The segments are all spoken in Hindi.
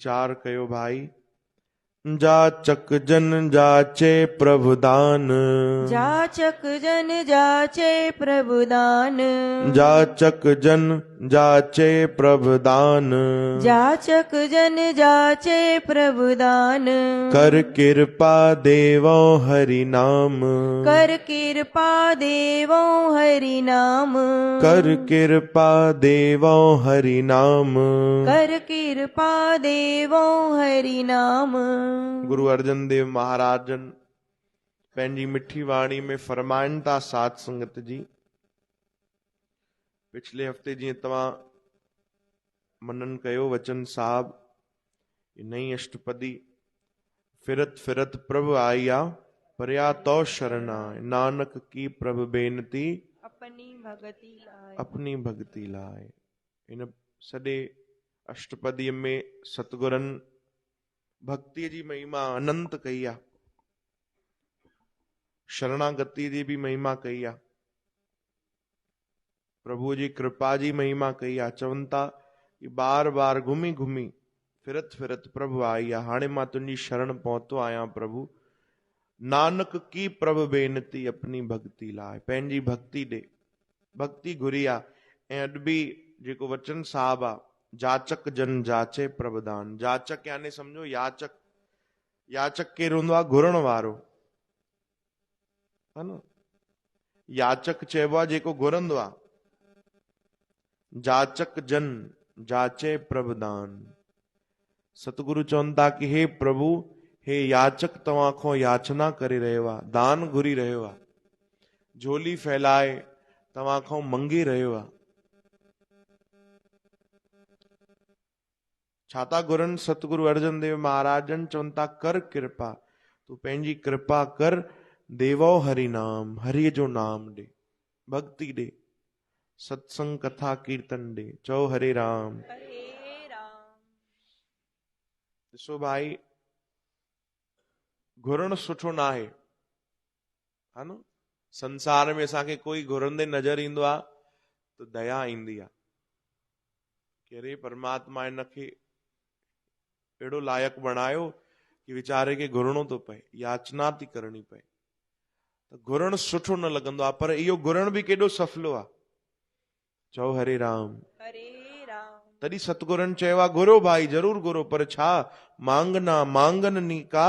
विचार कयो भाई। जाचक जन जाचे प्रभुदान, जाचक जन जाचे प्रभुदान, जाचक जन जाचे प्रभुदान, जाचक जन जाचे प्रभुदान। कर कृपा देवो हरि नाम, कर कृपा देवो हरि नाम, कर कृपा देवो हरि नाम। कर कृपा देवो हरि नाम। गुरु अर्जन देव महाराजन पंहिंजी मिठी वाणी में फरमाइनि था साध संगत जी। पिछले हफ़्ते जीअं तव्हां मनन कयो वचन साहब, नई अष्टपदी, फिरत फिरत प्रभु आया परया तो शरणा, नानक की प्रभु बेनती अपनी भगति लाए, अपनी भक्ति लाए। इन सॼे अष्टपदीअ में सतगुरनि भक्ति जी महिमा अनंत कई आहे, शरणागति जी भी महिमा कई आहे, प्रभु जी कृपा जी महिमा कई आहे। चवनि था कि बार बार घुमी घुमी फिरत फिरत प्रभु आई आहे, हाणे मां तुंहिंजी शरण पहुतो आहियां प्रभु। नानक की प्रभु बेनती अपनी भक्ति लाए, पंहिंजी भक्ति ॾे, भक्ति घुरी आहे। ऐं अॼु बि जेको वचन साहब आहे, जाचक जन जाचे प्रभुदान। जाचक यानी समझो याचक। याचक केरु हूंदो आहे? घुरण वारो, है न। याचक चइबो आहे जेको घुरंदो आहे। जाचक जन जाचे प्रभुदान। सतगुरु चवनि था कि हे प्रभु, हे याचक तव्हां खां याचना करे रहियो आहे, दान घुरी रहियो आहे, झोली फैलाए तव्हां खां मंगी रहियो आहे। छा था घुरनि? सतगुरु अर्जन देव महाराजन चवनि था कर कृपा, तू पंहिंजी कृपा कर, देवो हरि नाम, हरिय जो नाम ॾे, भक्ति ॾे, सत्संग कथा कीर्तन ॾे, चओ हरे राम। हरे राम। ॾिसो भाई, घुरण सुठो न आहे, है न। संसार में असांखे कोई घुरंदे नज़र ईंदो आहे त दया ईंदी आहे कि अरे परमात्मा इनखे अहिड़ो लायक बणायो कि वीचारे खे घुरणो थो पए, याचना थी करणी पए, त घुरण सुठो न लॻंदो आहे। पर इहो घुरण बि केॾो सफलो आहे। चओ हरे राम। हरे राम। तॾहिं सतगुरनि चयो आहे घुरो भाई, जरूर घुरो, पर छा? मांगना मांगन नी का,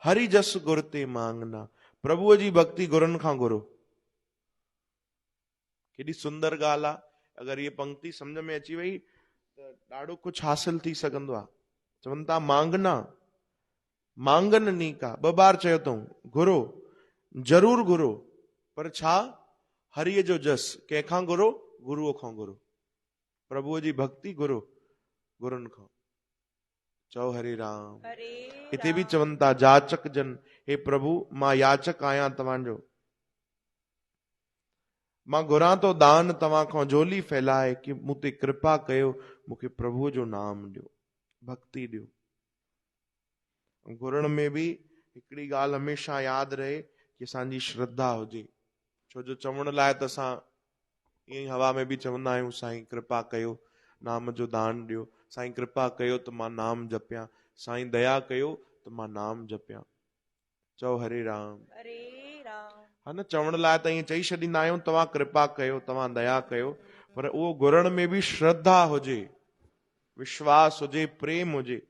हरि जस गुरते मांगना। प्रभुअ जी भक्ति घुरनि खां घुरो। केॾी सुंदर ॻाल्हि आहे। अगरि ये पंक्ति सम्झ में अची वई त ॾाढो कुझु हासिल थी सघंदो आहे। चवनि था मांगना मांगन नी का, ॿ बार चयो अथऊं, घुरो, जरूर घुरो, पर छा? हरिय जो जस। कंहिंखां घुरो? गुरूअ खां घुरो, प्रभुअ जी भक्ति घुरो, गुरुनि खां। चओ हरे राम। हिते बि चवनि था जाचक जन, हे प्रभु मां याचक आहियां तव्हांजो, मां घुरां थो दान तव्हां खां, झोली फैलाए कि मूं ते कृपा कयो, मूंखे प्रभुअ जो नाम ॾियो, भक्ति ॾियो। घुरण में भी हिकिड़ी ॻाल्हि हमेशह यादि रहे कि असांजी श्रद्धा हुजे। छो जो चवण लाइ त असां ईअं ई हवा में बि चवंदा आहियूं, साईं कृपा कयो, नाम जो दान ॾियो, साईं कृपा कयो त मां नाम जपियां, साईं दया कयो त मां नाम जपियां। चओ हरे राम। हरे राम। हा न, चवण लाइ त ईअं चई छॾींदा आहियूं तव्हां कृपा कयो, तव्हां दया कयो, पर उहो घुरण में बि श्रद्धा हुजे, विश्वास हुजे, प्रेम हुजे।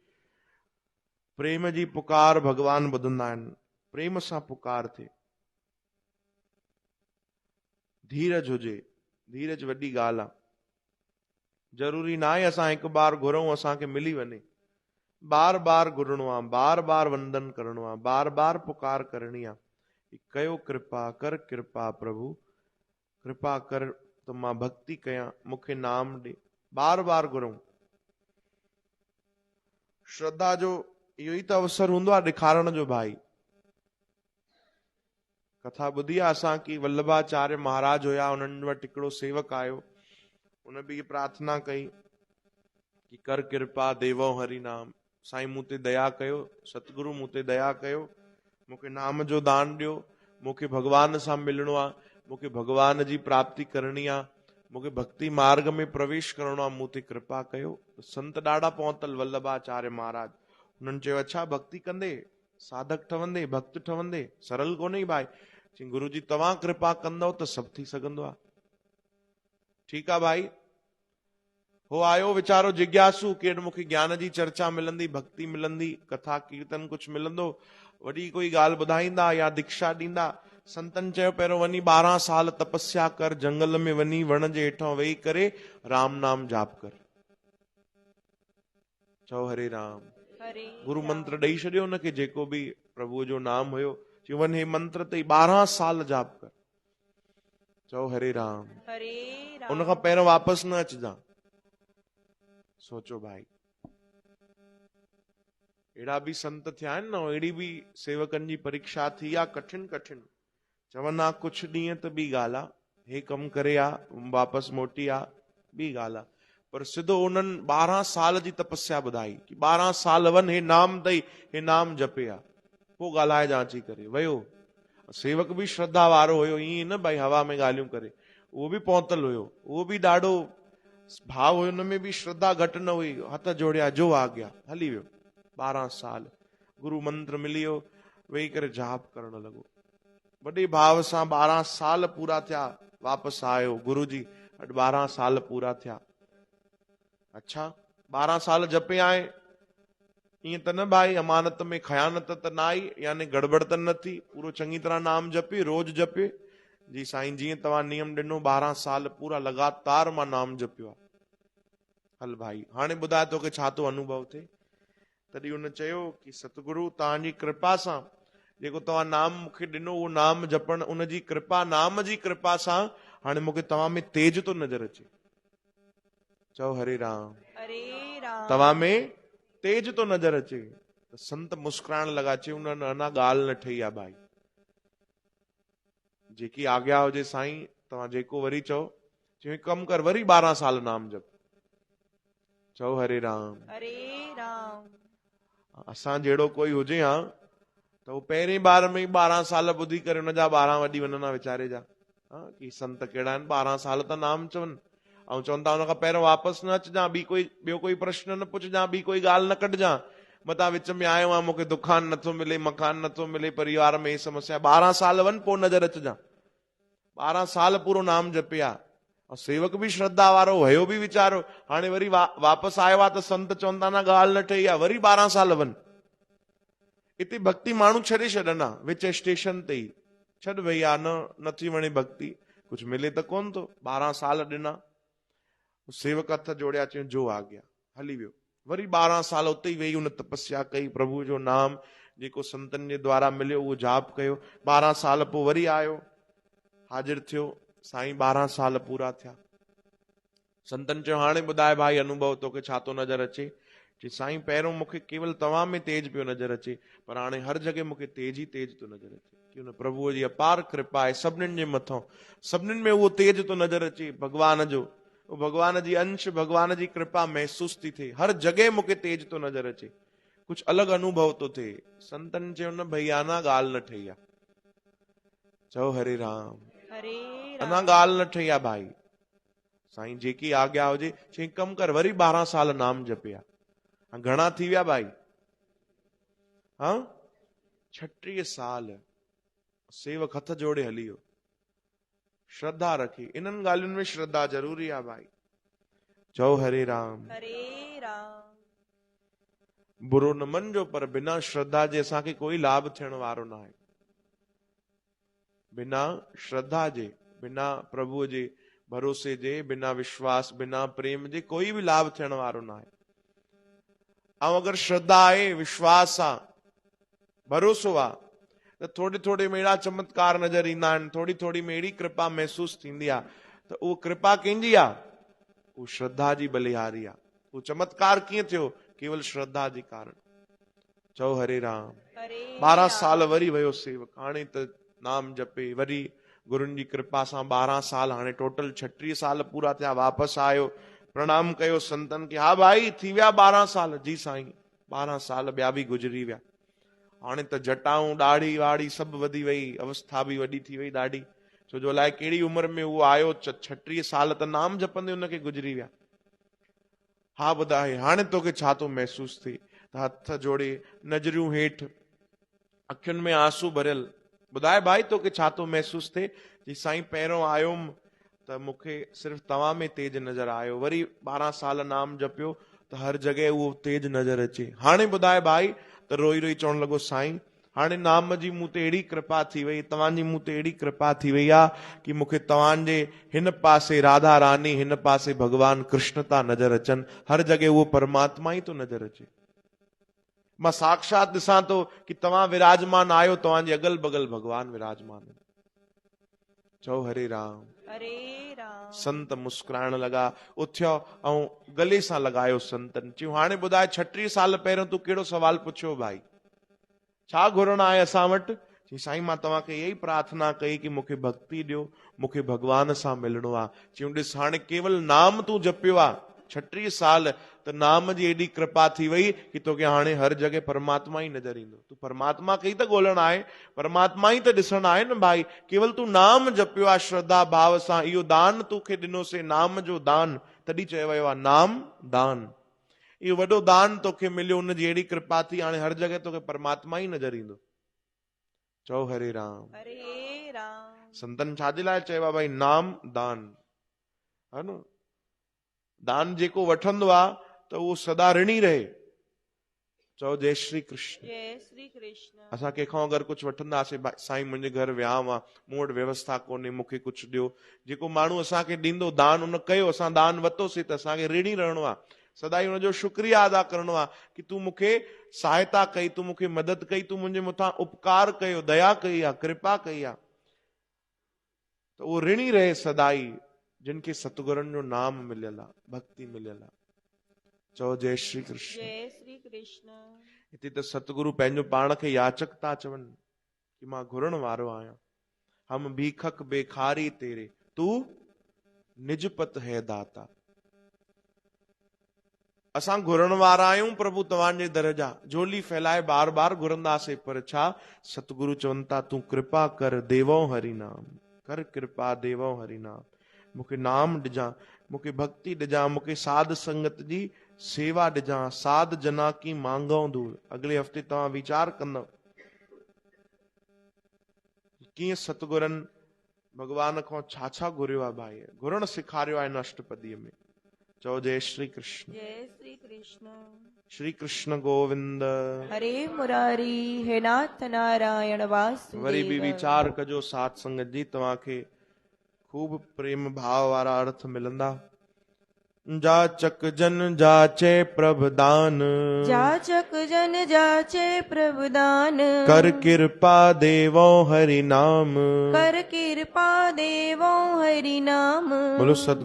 प्रेम जी पुकार भगवान ॿुधंदा आहिनि, प्रेम सां पुकार थिए, धीरज हुजे। धीरज वॾी ॻाल्हि आहे। ज़रूरी न आहे असां हिकु बार घुरूं असांखे मिली वञे, बार बार घुरणो आहे, बार बार वंदन करणो आहे, बार बार पुकार करणी आहे। कयो कृपा, कर कृपा प्रभु, कृपा कर त मां भक्ति कयां, मूंखे नाम ॾे, बार बार घुरूं। श्रद्धा जो इहो ई त अवसर हूंदो आहे ॾेखारण जो। भाई कथा ॿुधी आहे असां कि वल्लभाचार्य महाराज हुया, उन्हनि वटि हिकिड़ो सेवक आयो, उन बि प्रार्थना कई कि कर कृपा देवो हरि नाम, साईं मूं ते दया कयो, सतगुरु मूं ते दया कयो, मूंखे नाम जो दान ॾियो, मूंखे भगवान सां मिलणो आहे, मूंखे भगवान जी प्राप्ति करणी आहे, मूंखे भक्ति मार्ग में प्रवेश करणो आहे, मूं ते कृपा कयो। संत ॾाढा पहुतल वल्लभाचार्य महाराज, उन्हनि चयो अच्छा भक्ति कंदे साधक ठवंदे, भक्त ठवंदे, सरल कोन्हे भाई। चई गुरु जी तव्हां कृपा कंदव त सभु थी सघंदो आहे। ठीकु आहे भाई। हो आयो वीचारो जिज्ञासु, केॾो मूंखे ज्ञान जी चर्चा मिलंदी, भक्ति मिलंदी, कथा कीर्तन कुछ मिलंदो, वॾी कोई ॻाल्हि ॿुधाईंदा या दीक्षा ॾींदा। संतन चयो पहिरियों वञी 12 साल तपस्या कर, जंगल में वञी वण जे हेठां वेही करे राम नाम जाप कर। चओ हरे राम। हरे गुरु राम। मंत्र ॾेई छॾियो हुनखे, जेको बि प्रभुअ जो नाम हुयो, चयो वञ हे मंत्र ते 12 साल जाप कर। चओ हरे राम। हरे राम। उनखां पहिरियों वापसि न अचिजां। सोचो भाई, अहिड़ा बि संत थिया आहिनि न, अहिड़ी बि सेवकनि जी परीक्षा थी आहे कठिन कठिन। चवंदा कुझु ॾींहं त ॿी ॻाल्हि आहे, हे कमु करे आ वापसि मोटी आ ॿी ॻाल्हि आहे, पर सिधो उन्हनि 12 साल जी तपस्या ॿुधाई कि 12 साल वञ, हे नाम अथई, हे नाम जपे आ। पोइ ॻाल्हाए जांची करे वियो। सेवक बि श्रद्धा वारो हुयो, ईअं न भाई हवा में ॻाल्हियूं करे, उहो बि पहुतल हुयो, उहो बि ॾाढो भाव हुयो, हुन में बि श्रद्धा घटि न हुई। हथ जोड़िया, जो आ गया, हली वियो। 12 साल गुरु मंत्र मिली वियो, वेही करे जाप करण लॻो। वॾे भाव सां 12 साल पूरा थिया, वापसि आयो गुरु जी, अॼु 12 साल पूरा थिया। अच्छा 12 साल जपे आए, ईअं त न भाई अमानत में खयानत त न आई, यानी गड़बड़ त न थी, पूरो चङी तरह नाम जपे, रोज जपे। जी साईं जीअं तव्हां नियम ॾिनो, 12 साल पूरा लगातार मां नाम जपियो आहे। हल भाई हाणे ॿुधाए तोखे छा थो अनुभव थिए। तॾहिं हुन चयो कि सतगुरु तव्हांजी कृपा सां जेको तव्हां नाम मूंखे ॾिनो, उहो नाम जपण, उनजी कृपा, नाम जी कृपा सां हाणे मूंखे तव्हां में तेज तो नज़र अचे। चओ हरे राम। हरे राम। तव्हां में तेज तो नज़र अचे। संत मुस्कुराइण लॻा, चयो न अञा ॻाल्हि न ठही आहे भाई, जेकी आज्ञा हुजे साईं, तव्हां जेको वरी चओ। चयो कमु कर, वरी 12 साल नाम जप। चओ हरे राम। हरे राम। असां जहिड़ो कोई हुजे हा त उहो पहिरें बार में 12 साल ॿुधी करे हुनजा 12 वॾी वञनि वीचारे जा, कि संत कहिड़ा आहिनि, 12 साल त नाम चवनि ऐं चवनि था हुनखां पहिरियों वापसि न अचिजां, ॿियो कोई प्रश्न न पुछजां, ॿी कोई ॻाल्हि न कढजां। मतां विच में आयो आहे, मूंखे दुकान नथो मिले, मकान नथो मिले, परिवार में समस्या, 12 साल वञ पोइ नज़र अचिजां। 12 साल पूरो नाम जपे आ, ऐं सेवक बि श्रद्धा वारो हुयो बि वीचारो, हाणे वरी वापसि आयो आहे त संत चवनि था न ॻाल्हि न ठही आहे, वरी 12 साल वञ। हिते भक्ति माण्हू छॾे छॾनि, विच स्टेशन ते ई छॾ भैया, नथी वणे भक्ति, कुझु मिले त कोन थो। 12 साल ॾिना, सेवक हथ जोड़िया, चयो जो आ गया, हली वियो। वरी 12 साल उते ई वेही हुन तपस्या कई, प्रभु जो नाम जेको संतनि जे द्वारा मिलियो उहो जाप कयो। 12 साल पोइ वरी आयो, हाजिर थियो, साईं 12 साल पूरा थिया। संतनि चयो हाणे ॿुधाए भाई अनुभव तोखे छा थो नज़र अचे। चई साईं पहिरियों मूंखे केवल तव्हां में तेज पियो नज़र अचे, पर हाणे हर जॻह मूंखे तेज ई तेज थो नज़र अचे, कि हुन प्रभुअ जी अपार कृपा आहे सभिनीनि जे मथां, सभिनीनि में उहो तेज थो नज़र अचे भगवान जो, भगवान जी अंश, भगवान जी कृपा महसूस थी थिए, हर जॻह मूंखे तेज थो नज़र अचे, कुछ अलॻि अनुभव तो थिए। संतन चयो न भैया अञा ॻाल्हि न ठही आहे। चओ हरे राम। हरे अञा राम। ॻाल्हि न ठही आहे भाई। साईं जेकी आज्ञा हुजे, चई कमु कर, वरी 12 साल नाम जपिया। घणा थी विया भाई? हाँ 36 साल। सेवक हथ जोड़े हली वियो। श्रद्धा रखी, इन्हनि ॻाल्हियुनि में श्रद्धा जरूरी आहे भाई। चओ हरे राम। हरे राम। बुरो न मञिजो, पर बिना श्रद्धा जे असांखे कोई लाभ थियण वारो न आहे। बिना श्रद्धा जे, बिना प्रभुअ जे भरोसे जे, बिना विश्वास, बिना प्रेम जे कोई बि लाभ थियण वारो न आहे। ऐं अगरि श्रद्धा आहे, विश्वास आहे, भरोसो आहे, त थोड़े थोड़े में अहिड़ा चमत्कार नज़र ईंदा आहिनि, थोड़ी थोड़ी में अहिड़ी कृपा महसूस थींदी आहे, त उहो कृपा कंहिंजी आहे? उहो श्रद्धा जी बलिहारी आहे। उहो चमत्कार कीअं थियो? केवल श्रद्धा जे कारण। चओ हरे राम। हरे 12 राम। साल वरी वियो सेवक, हाणे त नाम जपे, वरी गुरुनि जी कृपा सां 12 साल, हाणे टोटल 36 साल पूरा थिया। वापसि आयो, प्रणाम कयो संतन खे, हा भाई थी विया 12 साल? जी साईं 12 साल ॿिया बि गुज़री विया। हाणे त जटाऊं, ॾाढ़ी वाड़ी सभु वधी वई, अवस्था बि वॾी थी वई ॾाढी। छो जो अलाए कहिड़ी उमिरि में उहो आयो 36 साल त नाम जपंदे उनखे गुज़री विया। हा ॿुधाए हाणे तोखे छा थो महसूस थिए? त हथ जोड़े नज़रियूं हेठि, अखियुनि में आंसू भरियल, ॿुधाए भाई तोखे छा थो महसूस थिए? जी साईं पहिरियों आयुमि त मूंखे सिर्फ़ु तव्हां में तेज नज़र आयो, वरी 12 साल नाम जपियो त हर जॻह उहो तेज नज़र अचे। हाणे ॿुधाए भाई त रोई रोई चवणु लॻो साईं हाणे नाम जी मूं ते अहिड़ी कृपा थी वई, तव्हांजी मूं ते अहिड़ी कृपा थी वई आहे कि मूंखे तव्हांजे हिन पासे राधा रानी, हिन पासे भगवान कृष्ण था नज़र अचनि, हर जॻह उहो परमात्मा ई थो नज़र अचे। मां साक्षात ॾिसां थो कि तव्हां विराजमान आहियो, तव्हांजे अगल बगल भगवान विराजमान है। चओ हरे राम। हरे राम। संत मुस्कुराइण लॻा, उथिया ऐं गले सां लॻायो संतनि। चयूं हाणे ॿुधाए 36 साल पहिरियों तूं कहिड़ो सवाल पुछियो भाई? छा घुरण आहे असां वटि? चई साईं मां तव्हांखे इहा ई प्रार्थना कई कि मूंखे भक्ति ॾियो, मूंखे भगवान सां मिलणो आहे। चयूं ॾिस हाणे केवल नाम तूं जपियो आहे 36 साल, त नाम जी एॾी कृपा थी वई कि तोखे हाणे हर जॻह परमात्मा ई नज़र ईंदो। तूं परमात्मा खे ई त ॻोल्हण आहे, परमात्मा ई त ॾिसण आहे न भाई। केवल तूं नाम जपियो आहे श्रद्धा भाव सां, इहो दान तोखे ॾिनोसीं, नाम जो दान, तॾहिं चयो वियो आहे नाम दान। इहो वॾो दान तोखे मिलियो, उन जी अहिड़ी कृपा थी, हाणे हर जॻह तोखे परमात्मा ई नज़र ईंदो। चओ हरे राम। हरे राम। संतन छाजे लाइ चयो आहे भाई नाम दान, है न? दान जेको वठंदो आहे त उहो सदा ऋणी रहे। चओ जय श्री कृष्ण। जय श्री कृष्ण। असां कंहिंखां अगरि कुझु वठंदासीं, साईं मुंहिंजे घर विहांव आहे, मूं वटि व्यवस्था कोन्हे, मूंखे कुझु ॾियो, जेको माण्हू असांखे ॾींदो दान, उन कयो, असां दान वरितोसीं त असांखे ऋणी रहणो आहे, सदाई हुनजो शुक्रिया अदा करणो आहे कि तूं मूंखे सहायता कई, तूं मूंखे मदद कई, तूं मुंहिंजे मथां उपकार कयो, दया कई आहे, कृपा कई आहे। त उहो ऋणी रहे सदाई, जिन खे सतगुरनि जो नाम मिलियल आहे, भक्ति मिलियल आहे। चओ जय श्री कृष्ण। जय श्री कृष्ण। हिते त सतगुरु पंहिंजो पाण खे याचक था चवनि कि मां घुरण वारो आहियां। हम भीखक बेखारी तेरे, तू निजपत है दाता। असां घुरण वारा आहियूं प्रभु तव्हांजे दर जा, झोली फैलाए बार बार घुरंदासीं, पर छा सतगुरु चवनि था तूं कृपा कर देवो हरि नाम, कर कृपा देवो हरि नाम। मूंखे नाम ॾिजां, मूंखे भक्ति ॾिजां, मूंखे साध संगत जी सेवा ॾिजां। साध जना की मांगो दूर। अगले हफ़्ते तव्हां वीचार कंदव कीअं सतगुरनि भगवान खां छा छा घुरियो आहे भाई, घुरण सेखारियो आहे इन अष्टपदीअ में। चओ जय श्री कृष्ण। जय श्री कृष्ण। श्री कृष्ण गोविंद। हरे मुरारी, हे नाथ नारायण वासुदेव। वरी भी विचार कजो साथ संगत जी, तव्हांखे खूब प्रेम भाव वारा अर्थ मिलंदा। जाचक जन जाचे प्रभदान, जाचक जन जाचे प्रभदान, कर कृपा देवो हरि नाम, कर कृपा देवो हरि नाम। बोलो सत